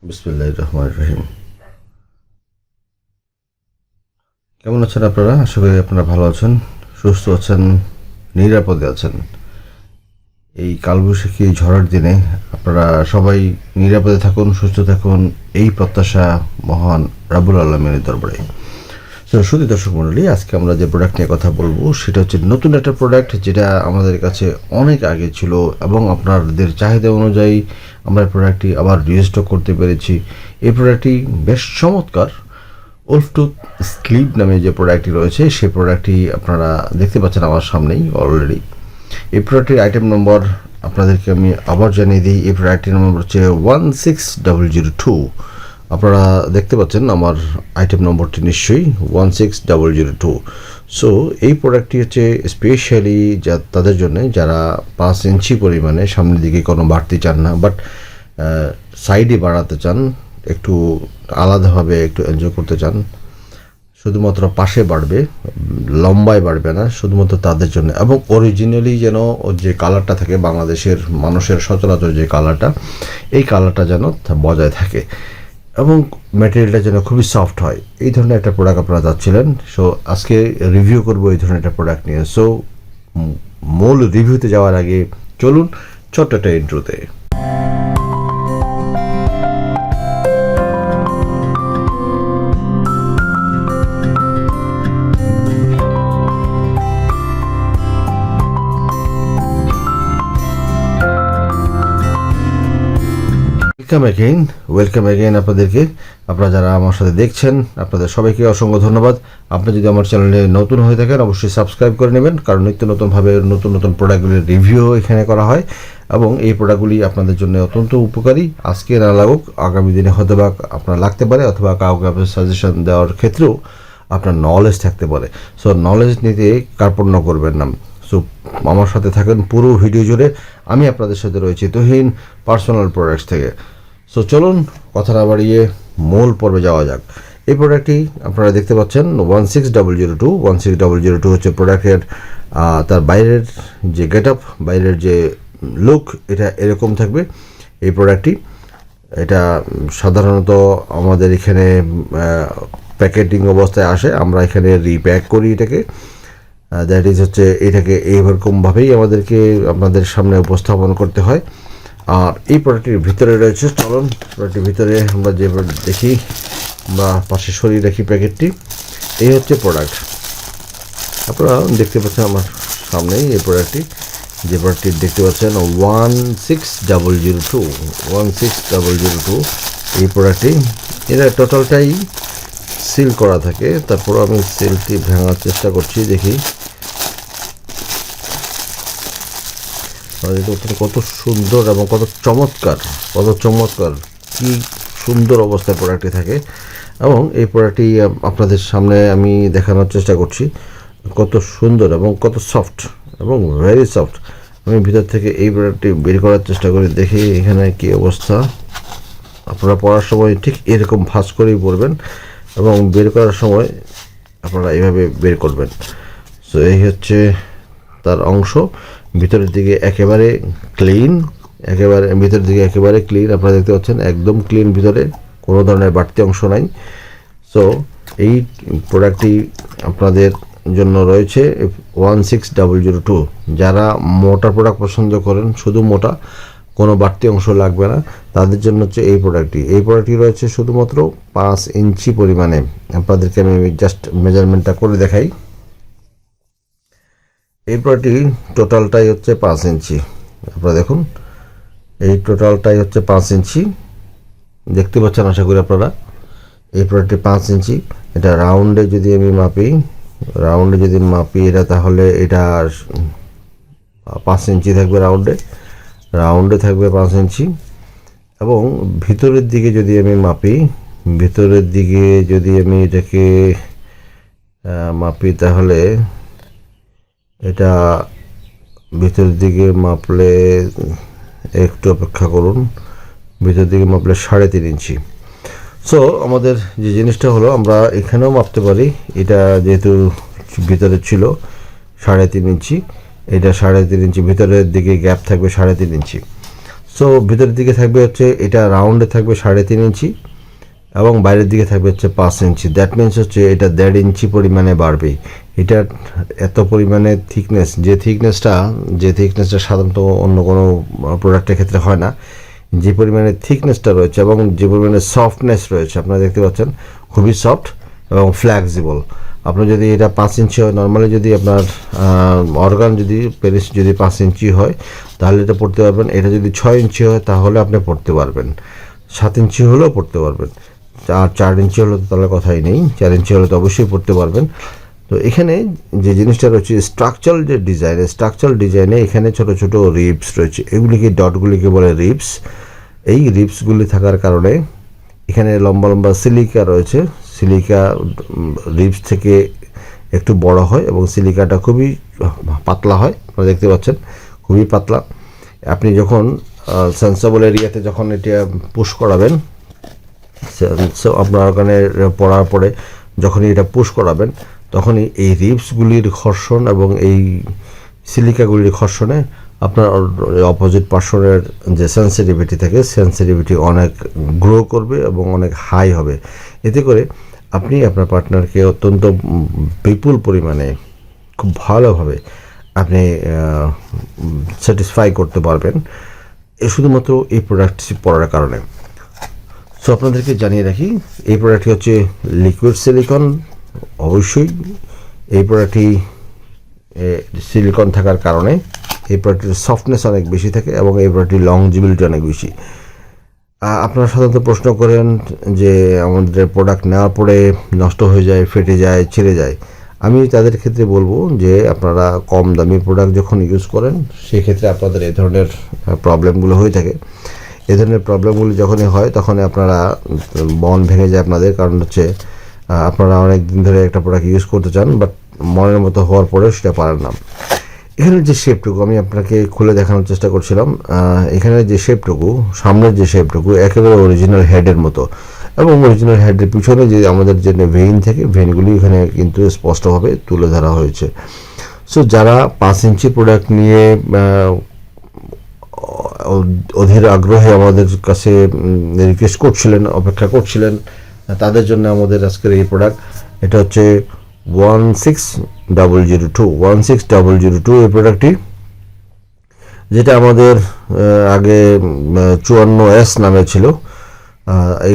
বিসমিল্লাহির রহমানির রহিম। কেমন আছেন আপনারা? আশা করি আপনারা ভালো আছেন, সুস্থ আছেন, নিরাপদে আছেন। এই কালবৈশাখী ঝড়ের দিনে আপনারা সবাই নিরাপদে থাকুন, সুস্থ থাকুন, এই প্রত্যাশা মহান রাব্বুল আলামিনের দরবারে। তো শুধু দর্শক মণ্ডলী, আজকে আমরা যে প্রোডাক্ট নিয়ে কথা বলবো সেটা হচ্ছে নতুন একটা প্রোডাক্ট, যেটা আমাদের কাছে অনেক আগে ছিল এবং আপনাদের চাহিদা অনুযায়ী আমরা প্রোডাক্টটি আবার রিস্টক করতে পেরেছি। এই প্রোডাক্টটি বেশ চমৎকার। উলফটুথ স্লিপ নামে যে প্রোডাক্টটি রয়েছে সেই প্রোডাক্টটি আপনারা দেখতে পাচ্ছেন আমার সামনেই অলরেডি। এই প্রোডাক্টটির আইটেম নম্বর আপনাদেরকে আমি আবার জানিয়ে দিই। এই প্রোডাক্টটির নম্বর হচ্ছে 16002। আপনারা দেখতে পাচ্ছেন আমার আইটেম নম্বরটি নিশ্চয়ই 16002। সো এই প্রোডাক্টটি হচ্ছে স্পেশালি তাদের জন্য যারা 5 ইঞ্চি পরিমাণে সামনের দিকে কোনো বাড়তি চান না, বাট সাইডে বাড়াতে চান, একটু আলাদাভাবে একটু এনজয় করতে চান, শুধুমাত্র পাশে বাড়বে, লম্বায় বাড়বে না, শুধুমাত্র তাদের জন্য। এবং অরিজিনালি যেন যে কালারটা থাকে বাংলাদেশের মানুষের সচরাচর যে কালারটা, এই কালারটা যেন বজায় থাকে এবং ম্যাটেরিয়ালটা যেন খুবই সফট হয়, এই ধরনের একটা প্রোডাক্ট আপনারা চাচ্ছিলেন। সো আজকে রিভিউ করবো এই ধরনের একটা প্রোডাক্ট নিয়ে। সো মূল রিভিউতে যাওয়ার আগে চলুন ছোট্ট একটা ইন্ট্রোতে। ওয়েলকাম অ্যাগেইন আপনাদেরকে। আপনারা যারা আমার সাথে দেখছেন আপনাদের সবাইকে অসংখ্য ধন্যবাদ। আপনি যদি আমার চ্যানেলে নতুন হয়ে থাকেন অবশ্যই সাবস্ক্রাইব করে নেবেন, কারণ নিত্য নতুনভাবে নতুন নতুন প্রোডাক্টগুলির রিভিউ এখানে করা হয় এবং এই প্রোডাক্টগুলি আপনাদের জন্য অত্যন্ত উপকারী। আজকে না লাগুক, আগামী দিনে হয়তো বা আপনার লাগতে পারে, অথবা কাউকে আপনার সাজেশন দেওয়ার ক্ষেত্রেও আপনার নলেজ থাকতে পারে। সো নলেজ নিতে কার্পণ্য করবেন না। সো আমার সাথে থাকেন পুরো ভিডিও জুড়ে। আমি আপনাদের সাথে রয়েছি তুহিন পার্সোনাল প্রোডাক্টস থেকে। সো চলুন কথা না বাড়িয়ে মূল পর্বে যাওয়া যাক। এই প্রোডাক্টটি আপনারা দেখতে পাচ্ছেন 16002। 16002 হচ্ছে প্রোডাক্টের তার বাইরের যে গেট আপ, বাইরের যে লুক, এটা এরকম থাকবে এই প্রোডাক্টটি। এটা সাধারণত আমাদের এখানে প্যাকেটিং অবস্থায় আসে, আমরা এখানে রিপ্যাক করি এটাকে। দ্যাট ইজ হচ্ছে এটাকে এইরকমভাবেই আমাদেরকে আপনাদের সামনে উপস্থাপন করতে হয়। আর এই প্রোডাক্টটির ভিতরে রয়েছে, চলুন প্রোডাক্টটির ভিতরে আমরা যে দেখি, আমরা পাশে সরিয়ে রাখি প্যাকেটটি। এই হচ্ছে প্রোডাক্ট, আপনারা দেখতে পাচ্ছেন আমার সামনেই এই প্রোডাক্টটি। যে প্রোডাক্টটি দেখতে পাচ্ছেন 16002। 16002 এই প্রোডাক্টটি, এটা টোটালটাই সিল করা থাকে। তারপর আমি সিলটি ভাঙার চেষ্টা করছি, দেখি কত সুন্দর এবং কত চমৎকার কি সুন্দর অবস্থায় প্রোডাক্টটি থাকে। এবং এই প্রোডাক্টটি আপনাদের সামনে আমি দেখানোর চেষ্টা করছি, কত সুন্দর এবং কত সফট এবং ভেরি সফট। আমি ভিতর থেকে এই প্রোডাক্টটি বের করার চেষ্টা করি, দেখি এখানে কী অবস্থা। আপনারা পড়ার সময় ঠিক এরকম ভাঁজ করেই পড়বেন এবং বের করার সময় আপনারা এইভাবে বের করবেন। সো এই হচ্ছে তার অংশ। ভিতরের দিকে একেবারে ক্লিন, ভিতরের দিকে একেবারে ক্লিন, আপনারা দেখতে পাচ্ছেন একদম ক্লিন, ভিতরে কোনো ধরনের বাড়তি অংশ নাই। সো এই প্রোডাক্টটি আপনাদের জন্য রয়েছে 16002। যারা মোটা প্রোডাক্ট পছন্দ করেন, শুধু মোটা, কোনো বাড়তি অংশ লাগবে না, তাদের জন্য হচ্ছে এই প্রোডাক্টটি। এই প্রোডাক্টটি রয়েছে শুধুমাত্র 5 ইঞ্চি পরিমাণে। আপনাদেরকে আমি জাস্ট মেজারমেন্টটা করে দেখাই। এই প্রোডাক্টটি টোটালটাই হচ্ছে 5 ইঞ্চি। আপনারা দেখুন, এই টোটালটাই হচ্ছে 5 ইঞ্চি, দেখতে পাচ্ছেন আশা করি আপনারা। এই প্রোডাক্টটি 5 ইঞ্চি। এটা রাউন্ডে যদি আমি মাপি এটা, তাহলে এটা 5 ইঞ্চি থাকবে, রাউন্ডে থাকবে 5 ইঞ্চি। এবং ভিতরের দিকে যদি আমি এটাকে মাপি, তাহলে এটা ভিতরের দিকে মাপলে, একটু অপেক্ষা করুন, ভিতরের দিকে মাপলে 3.5 ইঞ্চি। সো আমাদের যে জিনিসটা হলো, আমরা এখানেও মাপতে পারি। এটা যেহেতু ভিতরে ছিল 3.5 ইঞ্চি, এটা 3.5 ইঞ্চি, ভিতরের দিকে গ্যাপ থাকবে 3.5 ইঞ্চি। সো ভিতরের দিকে থাকবে হচ্ছে এটা রাউন্ডে থাকবে 3.5 ইঞ্চি এবং বাইরের দিকে থাকবে হচ্ছে 5 ইঞ্চি। দ্যাট মিনস হচ্ছে এটা 1.5 ইঞ্চি পরিমাণে বাড়বে। এটার এত পরিমাণে থিকনেস, যে থিকনেসটা সাধারণত অন্য কোনো প্রোডাক্টের ক্ষেত্রে হয় না, যে পরিমাণে থিকনেসটা রয়েছে এবং যে পরিমাণে সফটনেস রয়েছে আপনারা দেখতে পাচ্ছেন, খুবই সফট এবং ফ্লেক্সিবল। আপনার যদি এটা 5 ইঞ্চি হয়, নর্মালি যদি আপনার অর্গান যদি পেনিস যদি 5 ইঞ্চি হয় তাহলে এটা পড়তে পারবেন। এটা যদি 6 ইঞ্চি হয় তাহলে আপনি পড়তে পারবেন, 7 ইঞ্চি হলেও পড়তে পারবেন, আর 4 ইঞ্চি হলে তো তাহলে কথাই নেই, 4 ইঞ্চি হলে তো অবশ্যই পড়তে পারবেন। তো এখানে যে জিনিসটা রয়েছে স্ট্রাকচারাল ডিজাইনে এখানে ছোট ছোট রিবস রয়েছে, এগুলিকে ডটগুলিকে বলে রিবস। এই রিবসগুলি থাকার কারণে এখানে লম্বা লম্বা সিলিকা রয়েছে। সিলিকা রিবস থেকে একটু বড় হয় এবং সিলিকাটা খুবই পাতলা হয়, আপনারা দেখতে পাচ্ছেন খুবই পাতলা। আপনি যখন সেন্সেবল এরিয়াতে যখন এটা পুশ করাবেন, আপনার ওখানে পড়ার পরে যখনই এটা পুশ করাবেন তখনই এই রিবসগুলির ঘর্ষণ এবং এই সিলিকাগুলির ঘর্ষণে আপনার অপোজিট পার্সনের যে সেন্সিটিভিটি অনেক গ্রো করবে এবং অনেক হাই হবে। এতে করে আপনি আপনার পার্টনারকে অত্যন্ত বিপুল পরিমাণে খুব ভালোভাবে আপনি স্যাটিসফাই করতে পারবেন শুধুমাত্র এই প্রোডাক্টটি পড়ার কারণে। সো আপনাদেরকে জানিয়ে রাখি, এই প্রোডাক্টটি হচ্ছে লিকুইড সিলিকন। অবশ্যই এই প্রোডাক্টটি সিলিকন থাকার কারণে এই প্রোডাক্টের সফটনেস অনেক বেশি থাকে এবং এই প্রোডাক্টটির লংজিবিলিটি অনেক বেশি। আপনারা সাধারণত প্রশ্ন করেন যে আমাদের প্রোডাক্ট নেওয়ার পরে নষ্ট হয়ে যায়, ফেটে যায়, ছিঁড়ে যায়। আমি তাদের ক্ষেত্রে বলবো যে আপনারা কম দামি প্রোডাক্ট যখন ইউজ করেন সেক্ষেত্রে আপনাদের এই ধরনের প্রবলেমগুলো হয়ে থাকে। এই ধরনের প্রবলেমগুলো যখনই হয় তখনই আপনারা মন ভেঙে যায় আপনাদের, কারণ হচ্ছে আপনারা অনেক দিন ধরে একটা প্রোডাক্ট ইউজ করতে চান বাট মনের মতো হওয়ার পরেও সেটা পারেন না। এখানে যে শেপটুকু আমি আপনাকে খুলে দেখানোর চেষ্টা করছিলাম, এখানে যে শেপটুকু, সামনের যে শেপটুকু একেবারে অরিজিনাল হেডের মতো, এবং অরিজিনাল হেডের পিছনে যে আমাদের যে ভেইন থাকে ভেইনগুলি এখানে কিন্তু স্পষ্টভাবে তুলে ধরা হয়েছে। সো যারা 5 ইঞ্চি প্রোডাক্ট নিয়ে অধীর আগ্রহে আমাদের কাছে রিকোয়েস্ট করছিলেন, অপেক্ষা করছিলেন, তাদের জন্য আমাদের আজকের এই প্রোডাক্ট। এটা হচ্ছে 16002 এই প্রোডাক্টটি, যেটা আমাদের আগে 54S নামে ছিল।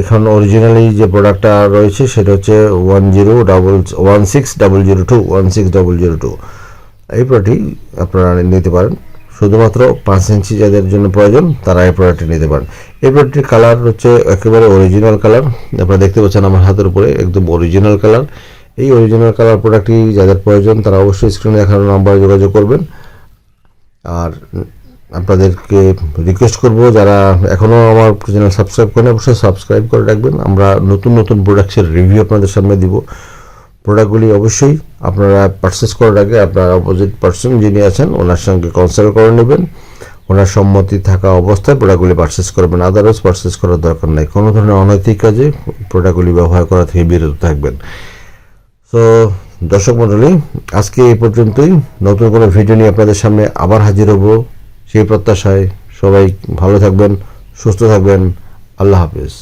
এখন অরিজিনালি যে প্রোডাক্টটা রয়েছে সেটা হচ্ছে 16002 এই প্রোডাক্টটি আপনারা নিতে পারেন। শুধুমাত্র 5 ইঞ্চি যাদের জন্য প্রয়োজন তারা এই প্রোডাক্টটি নিতে পারেন। এই প্রোডাক্টটির কালার হচ্ছে একেবারে অরিজিনাল কালার, আপনারা দেখতে পাচ্ছেন আমার হাতের উপরে একদম অরিজিনাল কালার। এই অরিজিনাল কালার প্রোডাক্টটি যাদের প্রয়োজন তারা অবশ্যই স্ক্রিনে দেখানো নাম্বারে যোগাযোগ করবেন। আর আপনাদেরকে রিকোয়েস্ট করব, যারা এখনও আমার চ্যানেল সাবস্ক্রাইব করেন অবশ্যই সাবস্ক্রাইব করে রাখবেন। আমরা নতুন নতুন প্রোডাক্টের রিভিউ আপনাদের সামনে দিব। প্রোডাক্টগুলি অবশ্যই আপনারা পারচেস করার আগে আপনার অপোজিট পার্সন যিনি আছেন ওনার সঙ্গে কনসাল্ট করে নেবেন, ওনার সম্মতি থাকা অবস্থায় প্রোডাক্টগুলি পারচেস করবেন, আদারওয়াইজ পারচেস করার দরকার নেই। কোনো ধরনের অনৈতিক কাজে প্রোডাক্টগুলি ব্যবহার করা থেকে বিরত থাকবেন। তো দর্শক মণ্ডলী, আজকে এই পর্যন্তই। নতুন কোনো ভিডিও নিয়ে আপনাদের সামনে আবার হাজির হব সেই প্রত্যাশায়। সবাই ভালো থাকবেন, সুস্থ থাকবেন। আল্লাহ হাফেজ।